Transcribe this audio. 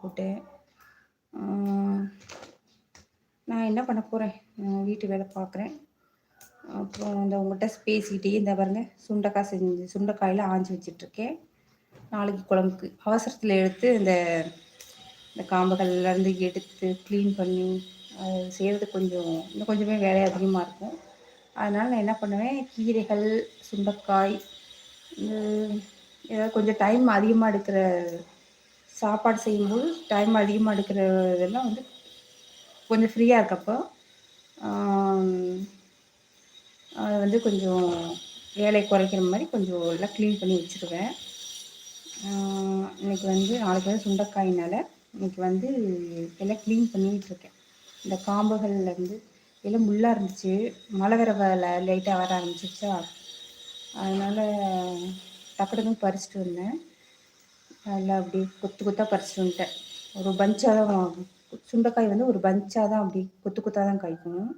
போட்டேன். ஆ, நான் என்ன பண்ண போறேன்? வீட்டு வேலை பார்க்குறேன். அப்புறம் இந்த உங்கள்ட்ட பேசிக்கிட்டே இந்த பாருங்க சுண்டைக்காயில ஆஞ்சு வச்சுட்ருக்கேன். நாளைக்கு குழம்புக்கு. அவசரத்தில எடுத்து இந்த காம்புகள்லேருந்து எடுத்து க்ளீன் பண்ணி அது செய்கிறது இன்னும் கொஞ்சமே வேலை அதிகமாக இருக்கும். அதனால் நான் என்ன பண்ணுவேன், கீரைகள், சுண்டைக்காய், ஏதாவது கொஞ்சம் டைம் அதிகமாக எடுக்கிற சாப்பாடு செய்யும்போது டைம் அதிகமாக எடுக்கிற இதெல்லாம் கொஞ்சம் ஃப்ரீயாக இருக்கப்போ அது கொஞ்சம் வேலை குறைக்கிற மாதிரி கொஞ்சம் எல்லாம் க்ளீன் பண்ணி வச்சுருவேன். இன்றைக்கி நாளைக்கு சுண்டைக்காயினால் இன்றைக்கி எல்லாம் க்ளீன் பண்ணிகிட்ருக்கேன். இந்த காம்புகள்லேருந்து எல்லாம் முள்ளாக இருந்துச்சு. மழை வேற லைட்டாக வர ஆரம்பிச்சிருச்சா, அதனால் டக்கு டக்குன்னு பறிச்சுட்டு வந்தேன். நல்லா அப்படியே கொத்து கொத்தாக பறிச்சுட்டு வந்துட்டேன். ஒரு பஞ்சாக தான் சுண்டைக்காய் ஒரு பஞ்சாக தான் அப்படி கொத்து கொத்தாக தான் காய்க்கும்.